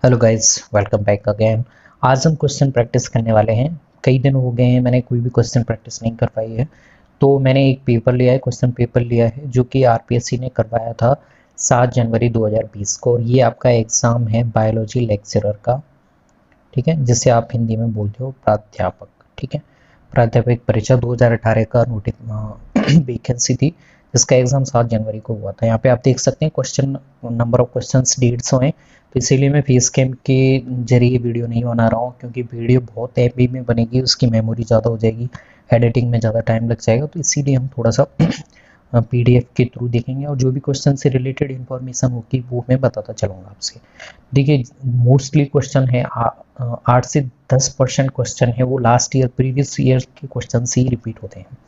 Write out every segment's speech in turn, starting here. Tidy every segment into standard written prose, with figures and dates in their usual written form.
Hello guys, welcome back again. आज हम question practice करने वाले हैं। कई दिन हो गए हैं मैंने कोई भी क्वेश्चन प्रैक्टिस नहीं कर पाई है, तो मैंने एक पेपर लिया है, क्वेश्चन पेपर लिया है जो कि आरपीएससी ने करवाया था 7 जनवरी 2020 को। और ये आपका एग्ज़ाम है बायोलॉजी लेक्चरर का, ठीक है, जिसे आप हिंदी में बोलते हो प्राध्यापक। ठीक है, प्राध्यापक परीक्षा 2018 का वैकेंसी थी, जिसका एग्ज़ाम 7 जनवरी को हुआ था। यहाँ पे आप देख सकते हैं क्वेश्चन नंबर ऑफ क्वेश्चंस 150 हैं। तो इसीलिए मैं फेस कैम के जरिए वीडियो नहीं बना रहा हूँ, क्योंकि वीडियो बहुत एमबी में बनेगी, उसकी मेमोरी ज़्यादा हो जाएगी, एडिटिंग में ज़्यादा टाइम लग जाएगा। तो इसीलिए हम थोड़ा सा पीडीएफ के थ्रू देखेंगे, और जो भी क्वेश्चन से रिलेटेड इन्फॉर्मेशन होगी वो मैं बताता चलूँगा आपसे। देखिए, मोस्टली क्वेश्चन है 8 से 10% क्वेश्चन है वो लास्ट ईयर प्रीवियस ईयर के क्वेश्चन से ही रिपीट होते हैं।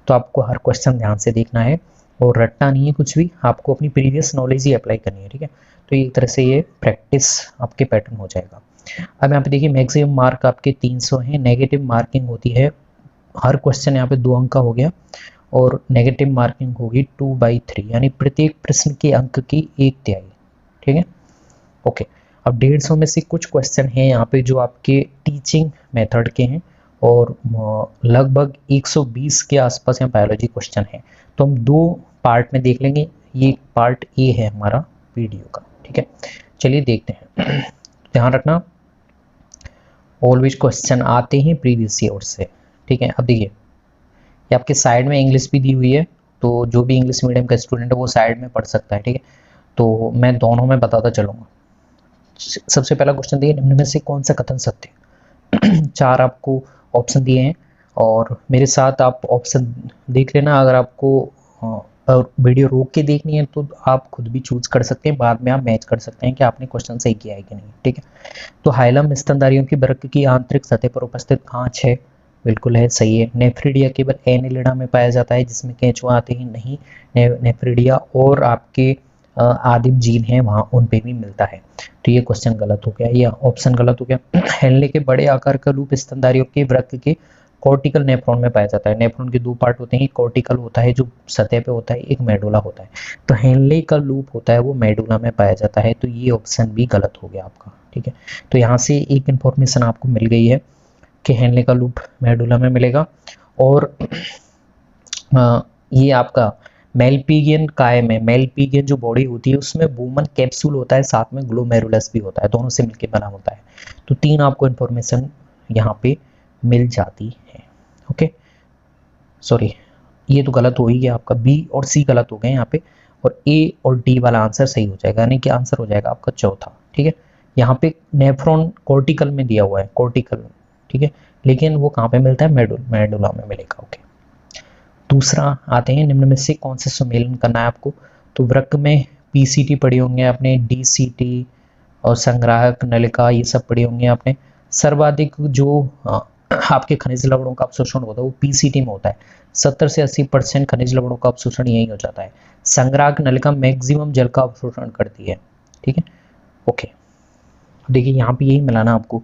तो आपको हर क्वेश्चन ध्यान से देखना है और रटना नहीं है कुछ भी, आपको अपनी प्रीवियस नॉलेज ही अप्लाई करनी है। ठीक है, तो एक तरह से ये प्रैक्टिस आपके पैटर्न हो जाएगा। अब यहाँ पे देखिए, मैक्सिमम मार्क आपके 300 हैं। नेगेटिव मार्किंग होती है, हर क्वेश्चन यहाँ पे 2 अंक का हो गया, और नेगेटिव मार्किंग होगी 2/3, यानी प्रत्येक प्रश्न के अंक की 1/3। ठीक है, ओके। अब 150 में से कुछ क्वेश्चन हैं यहाँ पे जो आपके टीचिंग मेथड के हैं, और लगभग 120 के आसपास यहाँ बायोलॉजी क्वेश्चन है। तो हम 2 पार्ट में देख लेंगे। ये पार्ट ए है हमारा वीडियो का। ठीक है, चलिए देखते हैं। ध्यान रखना, ऑलवेज क्वेश्चन आते हैं प्रीवियस ईयर से। ठीक है, अब देखिए, ये आपके साइड में इंग्लिश भी दी हुई है, तो जो भी इंग्लिश मीडियम का स्टूडेंट है वो साइड में पढ़ सकता है। ठीक है, तो मैं दोनों में बताता चलूँगा। सबसे पहला क्वेश्चन देखिए, निम्न में से कौन सा कथन सत्य है? 4 आपको ऑप्शन दिए हैं, और मेरे साथ आप ऑप्शन देख लेना। अगर आपको वीडियो रोक के देखनी है तो आप खुद भी चूज कर सकते हैं, बाद में आप मैच कर सकते हैं कि आपने क्वेश्चन सही किया है कि नहीं। ठीक है, तो हाइलम स्तनधारियों की वृक्क की आंतरिक सतह पर उपस्थित कांच है, बिल्कुल है, सही है। नेफ्रिडिया केवल एनिलिडा में पाया जाता है, जिसमें केंचुआ आते ही नहीं। नेफ्रिडिया और आपके आदिम जीन है वहाँ, उन पे भी मिलता है। तो ये क्वेश्चन गलत हो गया, ये ऑप्शन गलत हो गया। हेनले के बड़े आकार का लूप स्तनधारियों के वृक्क के कॉर्टिकल नेफ्रॉन में पाया जाता है। नेफ्रॉन के 2 पार्ट होते हैं, एक कॉर्टिकल होता है जो सतह पे होता है, एक मेडुला होता है। तो हेनले का लूप होता है वो मेडुला में पाया जाता है, तो ये ऑप्शन भी गलत हो गया आपका। ठीक है, तो यहाँ से एक इन्फॉर्मेशन आपको मिल गई है कि हेनले का लूप मेडुला में मिलेगा। और ये आपका मेलपीगियन काय में, मेलपीगियन जो बॉडी होती है उसमें बूमन कैप्सूल होता है, साथ में ग्लोमेरुलस भी होता है, दोनों से मिलकर बना होता है। तो 3 आपको इन्फॉर्मेशन यहाँ पे मिल जाती है। ओके, सॉरी, ये तो गलत हो ही गया आपका, बी और सी गलत हो गए यहाँ पे, और ए और डी वाला आंसर सही हो जाएगा, यानी कि आंसर हो जाएगा आपका चौथा। ठीक है, यहाँ पे नेफ्रॉन कॉर्टिकल में दिया हुआ है, कॉर्टिकल। ठीक है, लेकिन वो कहाँ पे मिलता है? मेडुला में मिलेगा। ओके, दूसरा आते हैं, निम्न में से कौन से सम्मेलन करना है आपको? तो वृक्क में पीसीटी पढ़ी होंगे आपने, डीसीटी और संग्राहक नलिका, ये सब पढ़ी होंगे आपने। सर्वाधिक जो आपके खनिज लवणों का अवशोषण होता है वो पीसीटी में होता है। 70 से 80% खनिज लवणों का अवशोषण यही हो जाता है। संग्राहक नलिका मैक्सिमम जल का अवशोषण करती है। ठीक है, ओके, देखिए यहाँ पे यही मिलाना आपको।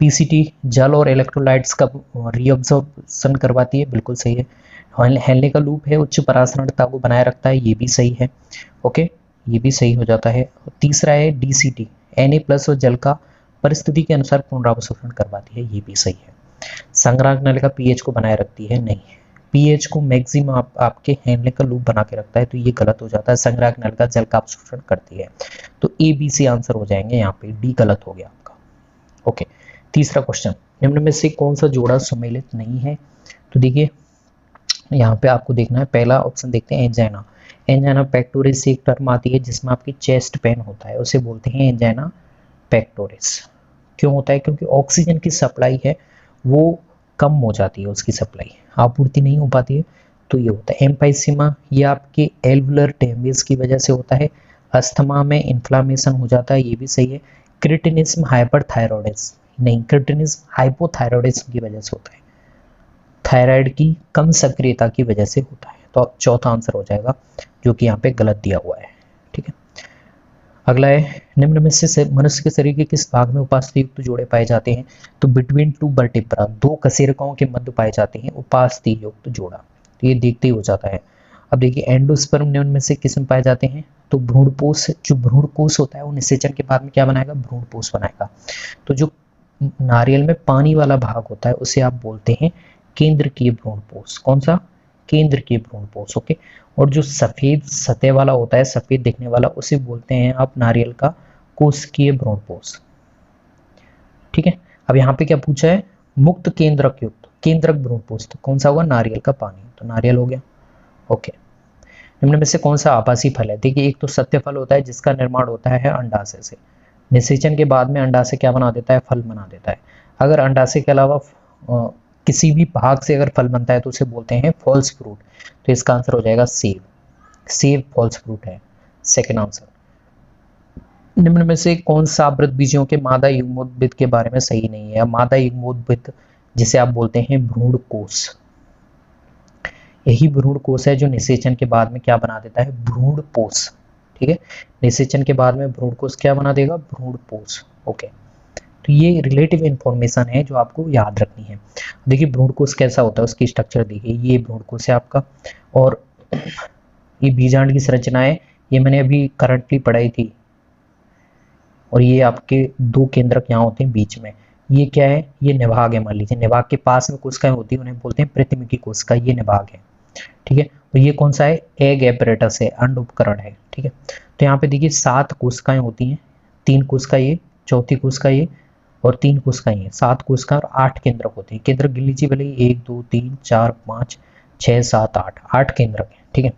पीसीटी जल और इलेक्ट्रोलाइट्स का रीअब्जॉर्प्शन करवाती है, बिल्कुल सही है। हेनले का लूप है, उच्च परासरणता को बनाए रखता है, ये भी सही है। ओके, ये भी सही हो जाता है। तीसरा है डीसीटी, Na+ और जल का परिस्थिति के अनुसार पुनरावशोषण करवाती है, ये भी सही है। संग्राहक नलिका पीएच को बनाए रखती है, नहीं, पीएच को मैक्सिमम आपके हेनले का लूप बना के रखता है, तो ये गलत हो जाता है। संग्राहक नलिका जल का अवशोषण करती है, तो ए बी सी आंसर हो जाएंगे, यहाँ पे डी गलत हो गया आपका। ओके, तीसरा क्वेश्चन, निम्न में से कौन सा जोड़ा सम्मिलित नहीं है? तो देखिए, यहाँ पे आपको देखना है, पहला ऑप्शन देखते हैं, एंजाइना। एंजाइना पेक्टोरिस से एक टर्म आती है जिसमें आपकी चेस्ट पेन होता है, उसे बोलते हैं एंजाइना पेक्टोरिस। क्यों होता है? क्योंकि ऑक्सीजन की सप्लाई है वो कम हो जाती है, उसकी सप्लाई आपूर्ति नहीं हो पाती है, तो ये होता है। एम्फाइसीमा, ये आपके एल्वुलर डैमेज की वजह से होता है। अस्थमा में इन्फ्लामेशन हो जाता है, ये भी सही है। क्रिटिनिज्म हाइपरथायरॉयडिज्म, नहीं, क्रिटिनिज्म हाइपोथायरॉयडिज्म की वजह से होता है, थायराइड की कम सक्रियता की वजह से होता है, तो चौथा आंसर हो जाएगा, जो कि यहाँ पे गलत दिया हुआ है। ठीक है, अगला है, निम्न में से मनुष्य के शरीर के किस भाग में उपास्थि युक्त जोड़े पाए जाते हैं? तो बिटवीन 2 वर्टिब्रा, 2 कशेरुकों के मध्य पाए जाते हैं उपास्थि युक्त जोड़ा, तो ये देखते ही हो जाता है। अब देखिए, एंडोस्पर्म निम्न में से किस में पाए जाते हैं? तो भ्रूणपोष, जो भ्रूणकोश होता है वो निषेचन के बाद में क्या बनाएगा, भ्रूणपोष बनाएगा। तो जो नारियल में पानी वाला भाग होता है उसे आप बोलते हैं केंद्रकीय भ्रूणपोष। कौन सा, केंद्रकीय भ्रूणपोष। ओके। और जो सफेद सतह वाला होता है, सफेद दिखने वाला, उसे बोलते हैं आप नारियल का कोशिकीय भ्रूणपोष। ठीक है। अब यहाँ पे क्या पूछा है, मुक्त केंद्रक युक्त केंद्रक भ्रूणपोष, तो कौन सा होगा, नारियल का पानी, तो नारियल हो गया। ओके। निम्न में से कौन सा आभासी फल है, देखिए एक तो सत्य फल होता है जिसका निर्माण होता है अंडाशय से, निषेचन के बाद में अंडाशय क्या बना देता है, फल बना देता है। अगर अंडाशय के अलावा किसी भी भाग से अगर फल बनता है तो उसे बोलते हैं फॉल्स फ्रूट, तो इसका आंसर हो जाएगा सेब, सेब फॉल्स फ्रूट है, सेकंड आंसर। निम्न में से कौन सा आवृतबीजियों के मादा युग्मोद्भिद के बारे में सही नहीं है, मादा युग्मोद्भिद जिसे आप बोलते हैं भ्रूणकोश, यही भ्रूणकोश है जो निषेचन के बाद में क्या बना देता है, भ्रूणपोष। ठीक है, निषेचन के बाद में भ्रूणकोश क्या बना देगा, भ्रूणपोष। ओके, तो ये रिलेटिव इंफॉर्मेशन है जो आपको याद रखनी है। देखिए भ्रूणकोश कैसा होता है, उसकी स्ट्रक्चर देखिए, ये भ्रूणकोश है आपका, और ये बीजांड की संरचना है, ये मैंने अभी करंटली पढ़ाई थी, और ये आपके दो केंद्रक यहाँ होते हैं बीच में, ये क्या है, ये निभाग है, मान लीजिए निभाग के पास में कोशिकाएं होती है, उन्हें बोलते हैं प्रतिमुखी कोशिका, ये निभाग है। ठीक है, और ये कौन सा है, एग एपरेटस है, अंड उपकरण है। ठीक है, तो यहाँ पे देखिए 7 कोशिकाएं होती हैं, 3 कोशिका ये, चौथी कोशिका ये, और 3 कोशिकाएं ये, 7 कोशिका और 8 केंद्रक होते हैं। केंद्रक गिन लीजिए भले, 1 2 3 4 5 6 7 8, 8 केंद्रक है। ठीक है,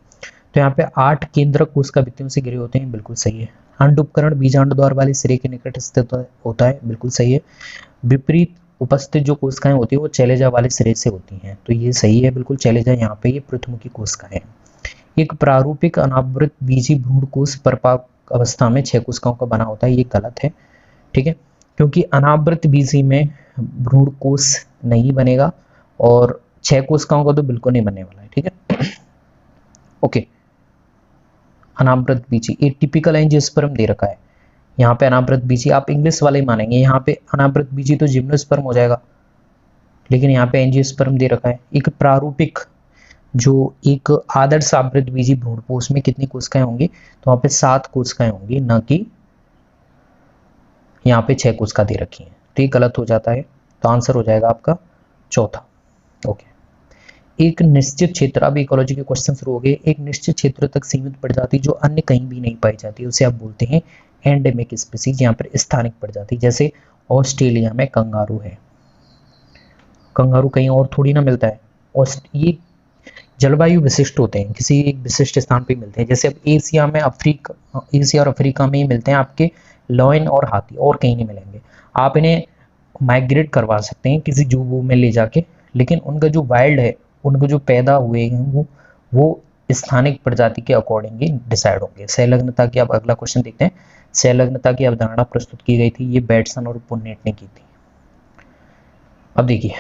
तो यहाँ पे 8 केंद्रक कोशिका भित्तियों से घिरे होते हैं, बिल्कुल सही है। अंड उपकरण बीजांड द्वार वाले सिरे के निकट स्थित होता है, बिल्कुल सही है। विपरीत उपस्थित जो कोशिकाएं होती है वो चैलेजा वाले सिरे से होती हैं, तो ये सही है बिल्कुल, चैलेजा यहाँ पे ये पृथमुखी कोशिका है। एक प्रारूपिक अनावृत बीजी भ्रूणकोश परिपाक अवस्था में 6 कोशिकाओं का बना होता है, ये गलत है। ठीक है, क्योंकि अनावृत बीजी में भ्रूणकोश नहीं बनेगा, और 6 कोशिकाओं का तो बिल्कुल नहीं बनने वाला है। ठीक है, ओके। अनावृत बीजी, एक टिपिकल एंजियोस्पर्म दे रखा है, यहाँ पे अनावृत बीजी आप इंग्लिश वाले ही मानेंगे, यहाँ पे अनावृत बीजी तो जिम्नोस्पर्म हो जाएगा, लेकिन यहाँ पे एंजियोस्पर्म दे रखा है। एक प्रारूपिक, जो एक आदर्श आवृत बीजी भ्रूणपोष में कितनी कोशिकाएं होंगी, तो वहाँ पे 7 कोशिकाएं होंगी, न कि यहाँ पे 6 कोशिका दे रखी हैं, तो ये गलत हो जाता है, तो आंसर हो जाएगा आपका चौथा। ओके, एक निश्चित क्षेत्र, अब इकोलॉजी के क्वेश्चन शुरू हो गए। एक निश्चित क्षेत्र तक सीमित प्रजाति जो अन्य कहीं भी नहीं पाई जाती, उसे आप बोलते हैं एंडेमिक स्पीसीज, यहाँ पर स्थानिक प्रजाति। जैसे ऑस्ट्रेलिया में कंगारू है, कंगारू कहीं और थोड़ी ना मिलता है, और ये जलवायु विशिष्ट होते हैं, किसी एक विशिष्ट स्थान पे मिलते हैं। जैसे अब एशिया में एशिया और अफ्रीका में ही मिलते हैं आपके लॉयन और हाथी, और कहीं नहीं मिलेंगे। आप इन्हें माइग्रेट करवा सकते हैं किसी जू वू में ले जाके, लेकिन उनका जो वाइल्ड है, उनको जो पैदा हुए हैं वो स्थानिक प्रजाति के अकॉर्डिंग ही डिसाइड होंगे। संलग्नता की, अब अगला क्वेश्चन देखते हैं। संलग्नता की अवधारणा प्रस्तुत की गई थी, ये बैटसन और पुन्नेट ने की थी। अब देखिए,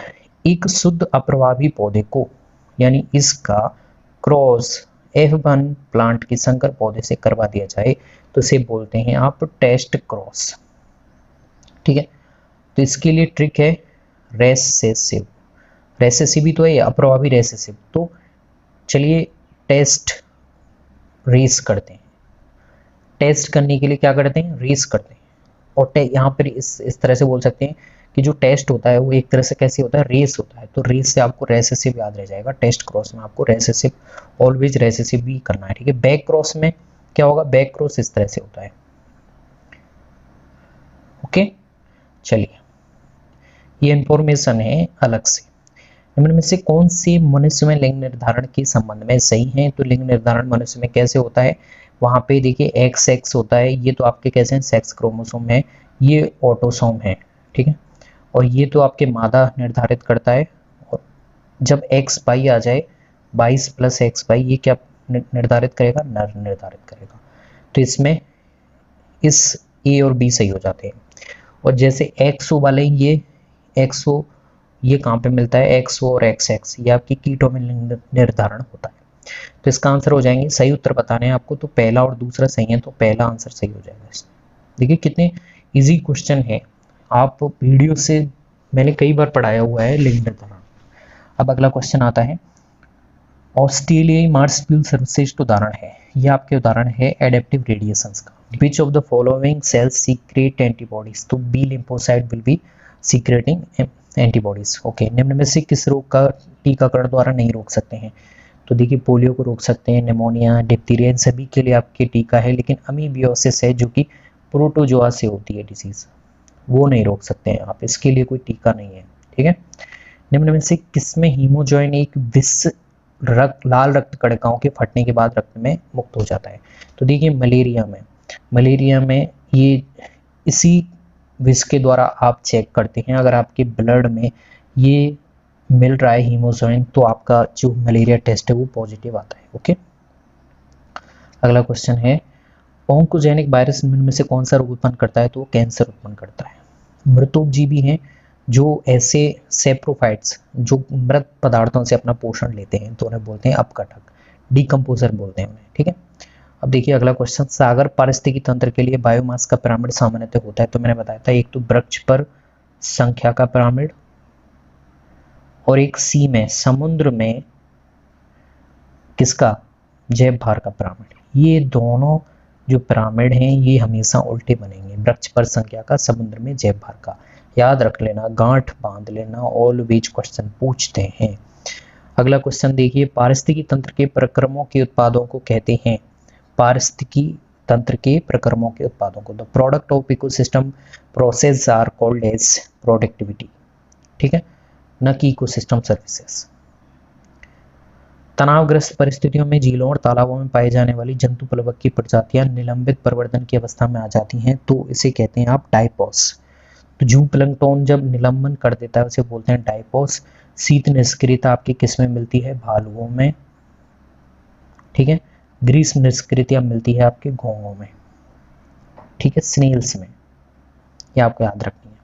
एक शुद्ध अप्रभावी पौधे को, यानी इसका क्रॉस F1 प्लांट के संकर पौधे से करवा दिया जाए तो इसे बोलते हैं आप टेस्ट क्रॉस। ठीक है, तो इसके लिए ट्रिक है रेसेसिव, रेसेसिव ही तो है, अप्रभावी रेसेसिव। तो चलिए टेस्ट रेस करते हैं, टेस्ट करने के लिए क्या करते हैं, रेस करते हैं। और यहाँ पर इस तरह से बोल सकते हैं कि जो टेस्ट होता है वो एक तरह से कैसे होता है, रेस होता है, तो रेस से आपको रेसेसिव याद रह जाएगा। टेस्ट क्रॉस में आपको रेसेसिव, ऑलवेज रेसेसिव भी करना है। ठीक है, बैक क्रॉस में क्या होगा, बैक क्रॉस इस तरह से होता है। ओके, चलिए ये इंफॉर्मेशन है अलग से। निम्न में से कौन सी मनुष्य में लिंग निर्धारण के संबंध में सही है, तो लिंग निर्धारण मनुष्य में कैसे होता है, वहां पे देखिए एक्स एक्स होता है, ये तो आपके कैसे हैं, सेक्स क्रोमोसोम है, ये ऑटोसोम है। ठीक है, और ये तो आपके मादा निर्धारित करता है, और जब एक्स वाई आ जाए 22 + एक्स वाई, ये क्या निर्धारित करेगा, नर निर्धारित करेगा। तो इसमें इस ए और बी सही हो जाते हैं। और जैसे एक्सओ वाले, ये एक्सओ ये कहाँ पे मिलता है, एक्सओ और एक्स एक्स, ये आपकी कीटों में लिंग निर्धारण होता है। तो इसका आंसर हो जाएंगे, सही उत्तर बताने हैं आपको, तो पहला और दूसरा सही है, तो पहला आंसर सही हो जाएगा। देखिए कितने इजी क्वेश्चन है, आप वीडियो से मैंने कई बार पढ़ाया हुआ है लिंग निर्धारण। अब अगला क्वेश्चन आता है, ऑस्ट्रेलियाई मार्सप्यूल सर्वश्रेष्ठ उदाहरण है, ये आपके उदाहरण है एडेप्टिव रेडिएशंस का। Which of the following cells secrete antibodies, तो B lymphocyte will be secreting antibodies. Okay, निम्न में से किस रोग का टीकाकरण द्वारा नहीं रोक सकते हैं? तो देखिए पोलियो को रोक सकते हैं, निमोनिया, डिप्थीरिया, इन सभी के लिए आपके टीका है, लेकिन अमीबियोसिस है जो कि प्रोटोजोआ से होती है डिजीज, वो नहीं रोक सकते हैं आप, इसके लिए कोई टीका नहीं है। ठीक है, निम्न में से किसमें हीमोजॉइन एक विष लाल रक्त कणिकाओं के फटने के बाद रक्त में मुक्त हो जाता है? तो देखिए मलेरिया में ये इसी विष के द्वारा आप चेक करते हैं, अगर आपके ब्लड में ये मिल रहा है हीमोजॉइन तो आपका जो मलेरिया टेस्ट है वो पॉजिटिव आता है। ओके, अगला क्वेश्चन है ऑन्कोजेनिक वायरस निम्न में से कौन सा रोग उत्पन्न करता है? तो वो कैंसर उत्पन्न करता है। मृतोपजीवी हैं जो ऐसे सेप्रोफाइट्स जो मृत पदार्थों से अपना पोषण लेते हैं तो उन्हें बोलते हैं अपघटक, डिकम्पोजर बोलते हैं उन्हें। ठीक है, अब देखिए अगला क्वेश्चन, सागर पारिस्थितिकी तंत्र के लिए बायोमास का पिरामिड सामान्यतः होता है? तो मैंने बताया था एक तो वृक्ष पर संख्या का पिरामिड और एक सी में समुद्र में किसका, जैव भार का पिरामिड। ये दोनों जो पिरामिड हैं ये हमेशा उल्टे बनेंगे, वृक्ष पर संख्या का, समुद्र में जैव भार का। याद रख लेना, गांठ बांध लेना, ऑलवेज क्वेश्चन पूछते हैं। अगला क्वेश्चन देखिए, पारिस्थितिकी तंत्र के प्रक्रमों के उत्पादों को कहते हैं? पारिस्थितिकी तंत्र के प्रक्रमों के उत्पादों को, the product of ecosystem process are called as productivity. ठीक है, न कि इकोसिस्टम सर्विसेज। तनावग्रस्त परिस्थितियों में झीलों और तालाबों में पाए जाने वाली जंतु प्लवक की प्रजातियां निलंबित परिवर्तन की अवस्था में आ जाती हैं तो इसे कहते हैं आप डाइपोस। तो जू प्लैंकटन जब निलंबन कर देता है उसे बोलते हैं डाइपोस। शीत निष्क्रियता आपकी किस में मिलती है? भालुओं में। ठीक है, ग्रीष्म निष्क्रियता मिलती है आपके घोंघों में। ठीक है, स्नेल्स में, ये आपको याद रखनी है।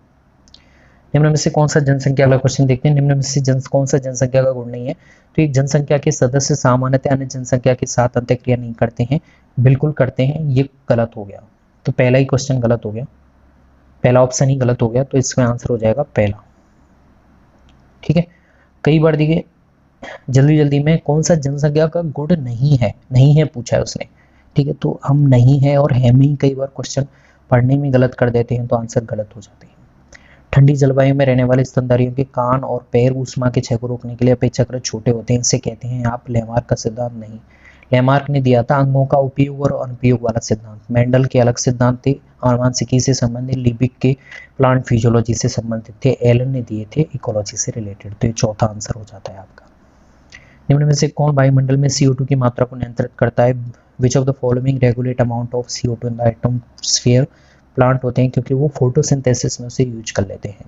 निम्न में से कौन सा जनसंख्या, अगला क्वेश्चन देखते हैं, निम्न में से कौन सा जनसंख्या का गुण नहीं है? तो एक जनसंख्या के सदस्य सामान्यतः अन्य जनसंख्या के साथ अंत्यक्रिया नहीं करते हैं। बिल्कुल करते हैं, ये गलत हो गया, तो पहला ही क्वेश्चन गलत हो गया, पहला ऑप्शन ही गलत हो गया, तो इसमें आंसर हो जाएगा पहला। ठीक है, कई बार देखिए जल्दी में कौन सा जनसंख्या का गुण नहीं है पूछा है उसने। ठीक है, तो हम नहीं है और है में ही कई बार क्वेश्चन पढ़ने में गलत कर देते हैं तो आंसर गलत हो जाते हैं। ठंडी जलवायु में रहने वाले स्तनधारियों के कान और पैर ऊष्मा के क्षय को रोकने के लिए अपेक्षाकृत छोटे होते हैं, इसे कहते हैं आप लेमार्क का सिद्धांत। नहीं, लेमार्क ने दिया था अंगों का उपयोग और अनुपयोग वाला सिद्धांत। मेंडल के अलग सिद्धांत थे, आनुवंशिकी से संबंधित, लिबिक के प्लांट फिजियोलॉजी से संबंधित थे, एलन ने दिए थे इकोलॉजी से रिलेटेड। तो ये चौथा आंसर हो जाता है आपका। निम्न में से कौन वायुमंडल में CO2 की मात्रा को नियंत्रित करता है? विच of the following regulate amount of CO2 in the atmosphere? Plant होते हैं क्योंकि वो फोटोसिंथेसिस में उसे यूज कर लेते हैं।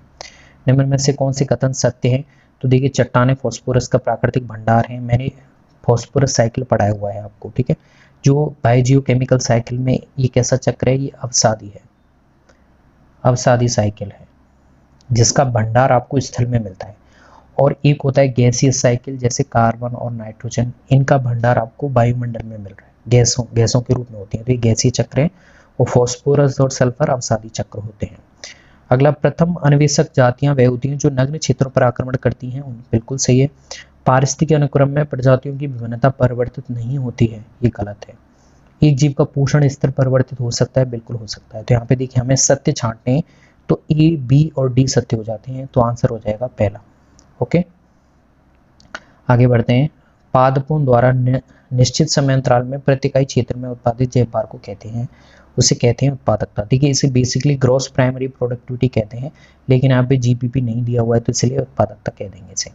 निम्न में से कौन से कथन सत्य हैं? तो देखिए चट्टाने फॉस्फोरस का प्राकृतिक भंडार है, मैंने फॉस्फोरस साइकिल पढ़ाया हुआ है आपको। ठीक है, जो बायोजियोकेमिकल साइकिल में ये कैसा चक्र है? ये अवसादी है, अवसादी साइकिल है जिसका भंडार आपको स्थल में मिलता है। और एक होता है गैसीय साइकिल, जैसे कार्बन और नाइट्रोजन, इनका भंडार आपको वायुमंडल में मिल रहा है, गैसों के रूप में होती है, तो ये गैसीय चक्र है। और फॉस्फोरस और सल्फर अवसादी चक्र होते हैं। अगला, प्रथम अन्वेषक जातियां वह होती हैं जो नग्न क्षेत्रों पर आक्रमण करती हैं। बिल्कुल सही है। पारिस्थितिकी अनुक्रम में प्रजातियों की विभिन्नता परिवर्तित नहीं होती है, ये गलत है। एक जीव का पोषण स्तर परिवर्तित हो सकता है, बिल्कुल हो सकता है। तो यहाँ पे देखिए हमें सत्य छांटने हैं तो A, B और D सत्य हो जाते हैं, तो आंसर हो जाएगा पहला। ओके, आगे बढ़ते हैं। पादपों द्वारा निश्चित समय अंतराल में प्रति इकाई क्षेत्र में उत्पादित जैव भार को कहते हैं? उसे कहते हैं उत्पादकता। देखिए इसे बेसिकली ग्रॉस प्राइमरी प्रोडक्टिविटी कहते हैं, लेकिन यहाँ पे GPP नहीं दिया हुआ है तो इसलिए उत्पादकता कह देंगे इसे।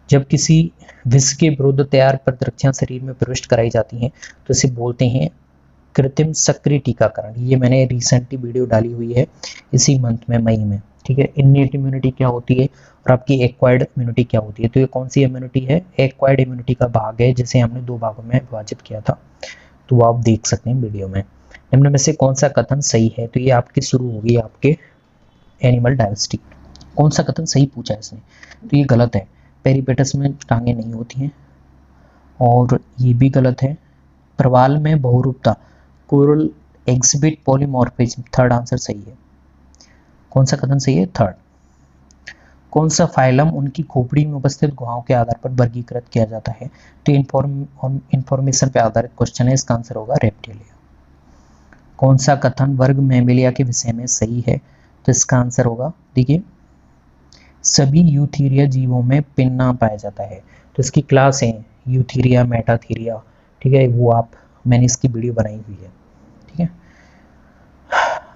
जब किसी विष के विरुद्ध तैयार प्रतिरक्षाएं शरीर में प्रविष्ट कराई जाती हैं तो इसे बोलते हैं कृत्रिम सक्रिय टीकाकरण। ये मैंने रिसेंटली वीडियो डाली हुई है इसी मंथ में, मई में। ठीक है, इन्नेट इम्यूनिटी क्या होती है और आपकी एक्वायर्ड इम्यूनिटी क्या होती है? तो ये कौन सी इम्यूनिटी है? एक्वायर्ड इम्यूनिटी का भाग है जिसे हमने 2 भागों में विभाजित किया था, तो आप देख सकते हैं वीडियो में। निम्न में से कौन सा कथन सही है? तो ये आपकी शुरू होगी आपके एनिमल डाइवर्सिटी। कौन सा कथन सही पूछा है इसने? तो ये गलत है, पेरिपेटस में टांगे नहीं होती हैं, और ये भी गलत है। प्रवाल में बहुरूपता, coral exhibit polymorphism, third answer सही है। कौन सा कथन सही है? थर्ड। कौन सा फाइलम उनकी खोपड़ी में उपस्थित गुहाओं के आधार पर वर्गीकृत किया जाता है? तो इंफॉर्मेशन पे आधारित क्वेश्चन है, इसका आंसर होगा रेप्टिलिया। कौन सा कथन वर्ग मैमेलिया के विषय में सही है? तो इसका आंसर होगा, देखिए, सभी यूथीरिया जीवों में पिन्ना पाया जाता है। तो इसकी क्लास है यूथीरिया, मेटाथीरिया, ठीक है, वो मैंने इसकी वीडियो बनाई हुई है, ठीक है।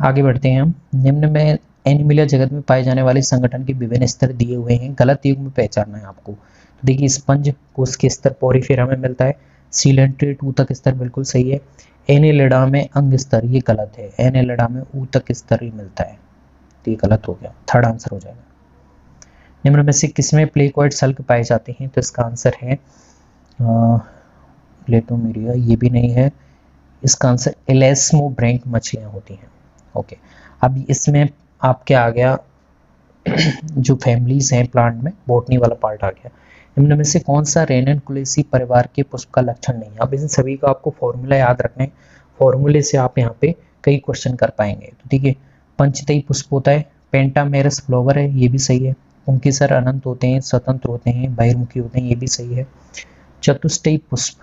आगे बढ़ते हैं हम। निम्न में एनिमलिया जगत में पाए जाने वाले संगठन के विभिन्न स्तर दिए हुए हैं, गलत युग में पहचानना है आपको। तो देखिए, स्पंज कोष के स्तर पोरिफेरा में मिलता है, सीलेंट्रेट ऊतक स्तर बिल्कुल सही है, एनेलिडा में अंग स्तर ये गलत है, एनेलिडा में ऊतक स्तर ही मिलता है, तो ये गलत हो गया, थर्ड आंसर हो जाएगा। निम्न में से किसमें प्लेकोइड सल्क पाए जाते हैं? तो इसका आंसर है प्लेटोमेरिया, ये भी नहीं है, इसका आंसर एलेस्मोब्रैंक मछलियां होती हैं। ओके, अब इसमें आपके आ गया जो फैमिलीज हैं प्लांट में, बॉटनी वाला पार्ट आ गया। निम्न में से कौन सा रेननकुलेसी परिवार के पुष्प का लक्षण नहीं है? अब इन सभी का आपको फॉर्मूला याद रखना है, फॉर्मूले से आप यहाँ पे कई क्वेश्चन कर पाएंगे। तो देखिए, पंचतई पुष्प होता है, पेंटामेरस फ्लावर है, ये भी सही है, उनके सर अनंत होते हैं, स्वतंत्र होते हैं, बहिर्मुखी होते हैं, ये भी सही है। चतुष्टयी पुष्प,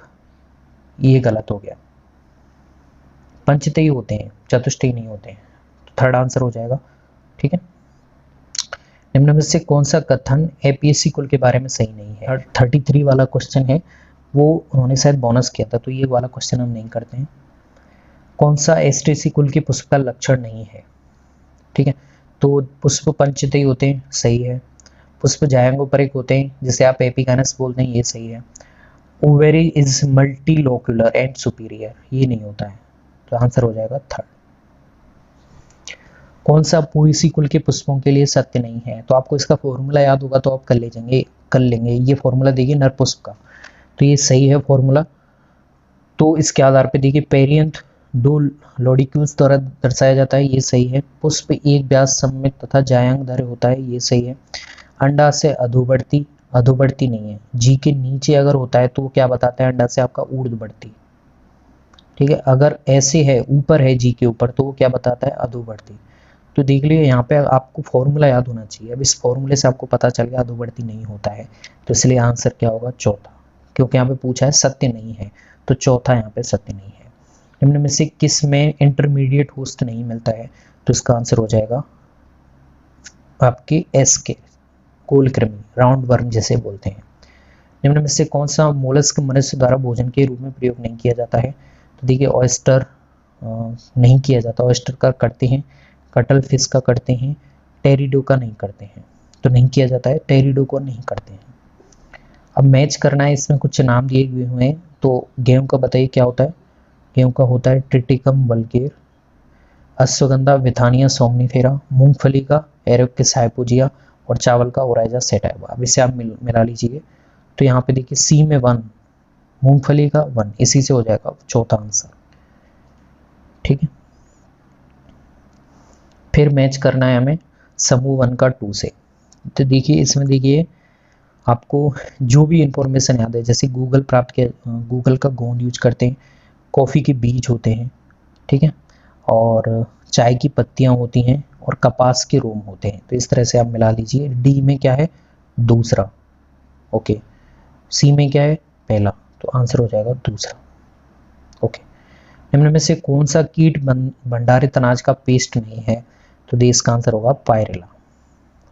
ये गलत हो गया, पंचतई होते हैं, चतुष्टयी नहीं होते हैं, तो थर्ड आंसर हो जाएगा, ठीक है। निम्न में से कौन सा कथन एपीएससी कुल के बारे में सही नहीं है? 33 वाला क्वेश्चन है, वो उन्होंने शायद बोनस किया था, तो ये वाला क्वेश्चन हम नहीं करते हैं। कौन सा एस्ट्रेसी कुल के पुष्प का लक्षण नहीं है? ठीक है, तो पुष्प पंचतई होते हैं, सही है। पुष्प जायंगोपरिक होते हैं, जिसे आप एपिगैनस बोलते हैं, ये सही है। ओवेरी इज मल्टीलोक्युलर एंड सुपीरियर, ये नहीं होता है, तो आंसर हो जाएगा थर्ड। कौन सा पोएसी कुल के पुष्पों के लिए सत्य नहीं है? तो आपको इसका फॉर्मूला याद होगा तो आप कर लेंगे। ये फॉर्मूला देखिए नर पुष्प का, तो ये सही है फॉर्मूला। तो इसके आधार पे देखिए, पेरियंथ 2 लॉडिक्यूल्स द्वारा दर्शाया जाता है, ये सही है। पुष्प एक व्यास सममित तथा जायांग धरे होता है, ये सही है। अंडा से अधोवर्ती, अधोवर्ती नहीं है, जी के नीचे अगर होता है तो वो क्या बताता है? अंडा से आपका ऊर्ध्ववर्ती, ठीक है। अगर ऐसे है, ऊपर है जी के ऊपर, तो वो क्या बताता है? अधोवर्ती। तो देख लीजिए, यहाँ पे आपको फॉर्मूला याद होना चाहिए। अब इस फॉर्मूले से आपको पता चल गया अधोवर्ती नहीं होता है, तो इसलिए आंसर क्या होगा? चौथा, क्योंकि यहाँ पे पूछा है सत्य नहीं है, तो चौथा यहाँ पे सत्य नहीं है। निम्न में से किस में इंटरमीडिएट होस्ट नहीं मिलता है? तो इसका आंसर हो जाएगा आपके एस के, कोलकृमि, राउंड वर्म जैसे बोलते हैं। निम्न में से कौन सा मोलस्क मनुष्य द्वारा भोजन के रूप में प्रयोग नहीं किया जाता है? तो देखिए, ऑयस्टर नहीं किया जाता, ऑयस्टर का करते हैं, कटल फिश का करते हैं, टेरिडो का नहीं करते हैं, तो नहीं किया जाता है, टेरिडो को नहीं करते हैं। अब मैच करना है, इसमें कुछ नाम दिए हुए हैं, तो गेहूं का बताइए क्या होता है? गेहूं का होता है ट्रिटिकम वल्गेर, अश्वगंधा विथानिया सोमनीफेरा, मूंगफली का एरोकिस हाइपोजिया, और चावल का ओराइजा सेटाइवा। अब इसे आप मिला लीजिए, तो यहाँ पे देखिए सी में 1, मूंगफली का 1, इसी से हो जाएगा चौथा आंसर, ठीक है। फिर मैच करना है हमें समूह 1 का 2 से। तो देखिए, इसमें देखिए आपको जो भी इंफॉर्मेशन याद है, जैसे गूगल प्राप्त किया, गूगल का गोंद यूज करते हैं, कॉफ़ी के बीज होते हैं, ठीक है, और चाय की पत्तियां होती हैं, और कपास के रोम होते हैं, तो इस तरह से आप मिला लीजिए। डी में क्या है? दूसरा, ओके। सी में क्या है? पहला, तो आंसर हो जाएगा दूसरा, ओके। निम्न में से कौन सा कीट भंडारित अनाज का पेस्ट नहीं है? तो देश का आंसर होगा पायरेला,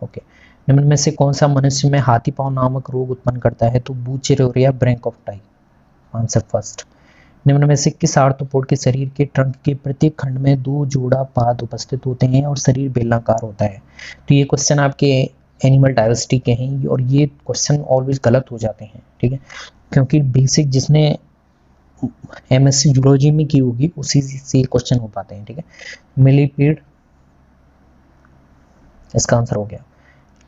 ओके। निम्न में से कौन सा मनुष्य में हाथी पांव नामक रोग उत्पन्न करता है? तो बूचेरोरिया ब्रैंकोफ्टाई, आंसर फर्स्ट। निम्न में से किस आर्थ्रोपोड के शरीर के ट्रंक के प्रत्येक खंड में 2 जोड़ा पाद उपस्थित होते हैं और शरीर बेलनाकार होता है? तो ये क्वेश्चन आपके एनिमल डाइवर्सिटी के हैं, और ये क्वेश्चन ऑलवेज गलत हो जाते हैं, ठीक है, क्योंकि बेसिक जिसने एमएससी जूलॉजी में की होगी उसी से ये क्वेश्चन हो पाते हैं, ठीक है। मिलीपीड, इसका आंसर हो गया।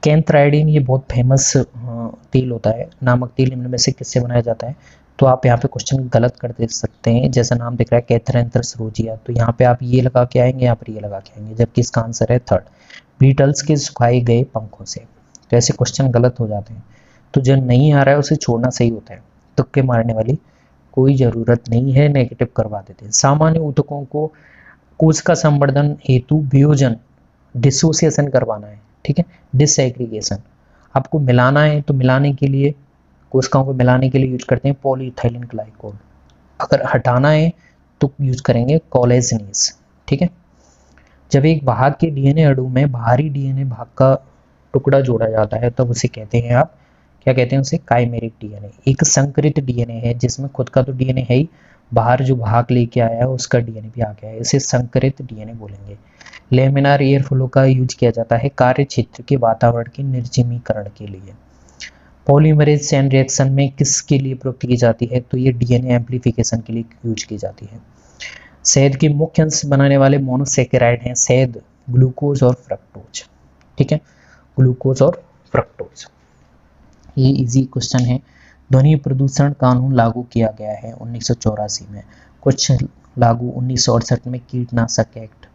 कैंथराइडिन, ये बहुत फेमस तेल होता है, नामक तेल निम्न में से किससे बनाया जाता है? तो आप यहाँ पे क्वेश्चन गलत कर दे सकते हैं, जैसा नाम दिख रहा है कैथरेंथ्रस रोजिया, तो यहाँ पे आप ये लगा के आएंगे, यहाँ पर ये लगा के आएंगे, जबकि इसका आंसर है थर्ड, बीटल्स के सुखाए गए पंखों से। तो ऐसे क्वेश्चन गलत हो जाते हैं, तो जो नहीं आ रहा है उसे छोड़ना सही होता है, तुक्के मारने वाली कोई ज़रूरत नहीं है, नेगेटिव करवा देते हैं। सामान्य ऊतकों को कोश का संवर्धन हेतु वियोजन, डिसोसिएशन करवाना है, ठीक है, डिसएग्रीगेशन, आपको मिलाना है तो मिलाने के लिए, कोशिकाओं को मिलाने के लिए यूज करते हैं पॉलीइथाइलिन ग्लाइकोल। अगर हटाना है तो यूज करेंगे कोलेजनीज। ठीक है। जब एक भाग के डीएनए अणु में बाहरी डीएनए भाग का टुकड़ा जोड़ा जाता है तब उसे कहते हैं आप, क्या कहते हैं उसे, काइमेरिक डीएनए। एक संकरित डीएनए है जिसमें खुद का तो डीएनए है ही, बाहर जो भाग लेके आया है उसका डीएनए भी आ गया है, इसे संकरित डीएनए बोलेंगे। लेमिनार एयर फ्लो का यूज किया जाता है कार्य क्षेत्र के वातावरण के निर्जमीकरण के लिए। पॉलीमरेज चेन रिएक्शन में किसके लिए प्रयोग की जाती है, तो ये डीएनए एम्प्लीफिकेशन के लिए यूज की जाती है। शहद के मुख्य अंश बनाने वाले मोनोसेकेराइड हैं शहद, ग्लूकोज और फ्रक्टोज। ठीक है, ग्लूकोज और फ्रक्टोज। ये इजी क्वेश्चन है। ध्वनि प्रदूषण कानून लागू किया गया है 1984 में। कुछ लागू 1968 में कीटनाशक एक्ट,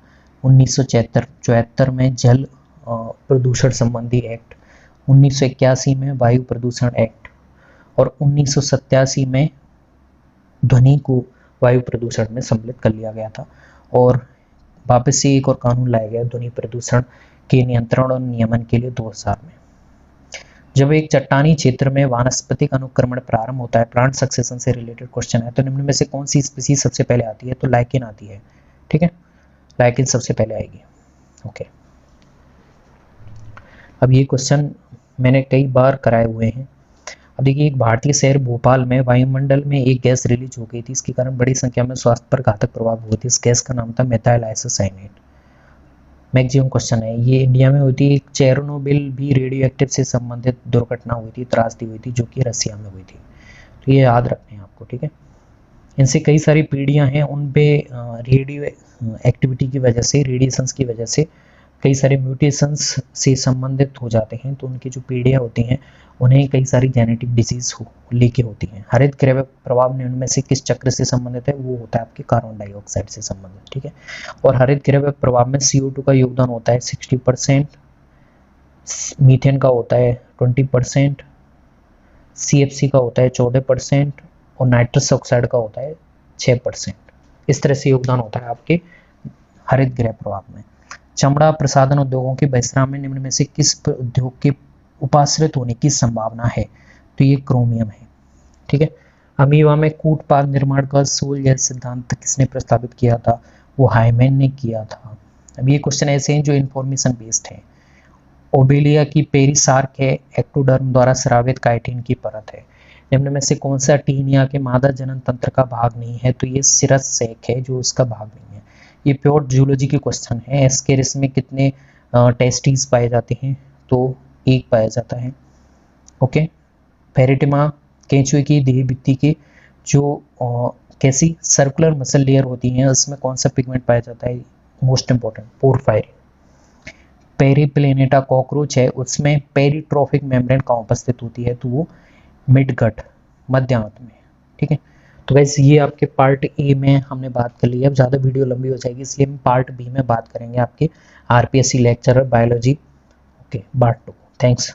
1974 में जल प्रदूषण संबंधी एक्ट, 1981 में वायु प्रदूषण एक्ट और 1987 में ध्वनि को वायु प्रदूषण में सम्मिलित कर लिया गया था। और वापस से एक और कानून लाया गया ध्वनि प्रदूषण के नियंत्रण और नियमन के लिए 2000 में। जब एक चट्टानी क्षेत्र में वानस्पतिक अनुक्रमण प्रारंभ होता है, प्लांट सक्सेशन से रिलेटेड क्वेश्चन है, तो निम्न में से कौन सी स्पीसीज सबसे पहले आती है, तो लाइकेन आती है। ठीक है, लाइकेन सबसे पहले आएगी। ओके, अब ये क्वेश्चन मैंने कई बार कराए हुए हैं। अब देखिए, एक भारतीय शहर भोपाल में वायुमंडल में एक गैस रिलीज हो गई थी, इसके कारण बड़ी संख्या में स्वास्थ्य पर घातक प्रभाव हुए थे। इस गैस का नाम था मेथाइल आइसोसाइनेट। मैक्सिमम क्वेश्चन है, ये इंडिया में हुई थी। एक चेरनोबिल भी रेडियो एक्टिव से संबंधित दुर्घटना हुई थी, त्रासदी हुई थी, जो कि रसिया में हुई थी। तो ये याद रखने हैं आपको। ठीक है, इनसे कई सारी पीढ़ियां हैं, उन पे रेडियो एक्टिविटी की वजह से, रेडिएशंस की वजह से कई सारे म्यूटेशंस से संबंधित हो जाते हैं। तो उनकी जो पीढ़ियां होती हैं उन्हें कई सारी जेनेटिक डिजीज लेके होती हैं। हरित गृह प्रभाव ने उनमें से किस चक्र से संबंधित है, वो होता है आपके कार्बन डाइऑक्साइड से संबंधित। ठीक है, और हरित गृह प्रभाव में CO2 का योगदान होता है 60%, मीथेन का होता है 20%, CFC का होता है 14% और नाइट्रस ऑक्साइड का होता है 6%। इस तरह से योगदान होता है आपके हरित गृह प्रभाव में। चमड़ा प्रसाधन उद्योगों के बहिष्करण में निम्न में से किस उद्योग के उपाश्रित होने की संभावना है, तो ये क्रोमियम है। ठीक है, अमीबा में कूटपाद निर्माण का सोल जैस सिद्धांत किसने प्रस्तावित किया था, वो हाइमेन ने किया था। अब ये क्वेश्चन ऐसे हैं जो इंफॉर्मेशन बेस्ड है। ओबेलिया की पेरिसार्क है, एक्टोडर्म द्वारा स्रावित काइटिन की परत है। निम्न में से कौन सा टीनिया के मादा जनन तंत्र का भाग नहीं है, तो ये सिरस सेक है जो उसका भाग नहीं है। ये प्योर जूलॉजी के क्वेश्चन है। एस्केरिस में कितने टेस्टिस पाए जाते हैं, तो एक पाया जाता है। ओके, पेरिटिमा केंचुए की देह भित्ति के जो कैसी सर्कुलर मसल लेयर होती हैं उसमें कौन सा पिगमेंट पाया जाता है, मोस्ट इंपॉर्टेंट पोरफायरिन। पेरिप्लेनेटा कॉकरोच है, उसमें पेरिट्रोफिक मेम्ब्रेन कहाँ उपस्थित होती है, तो वो मिडगट, मध्य आंत में। ठीक है, तो वैसे ये आपके पार्ट ए में हमने बात कर ली है। अब ज़्यादा वीडियो लंबी हो जाएगी, इसलिए हम पार्ट बी में बात करेंगे आपके RPSC lecturer biology. Okay, part 2। Thanks.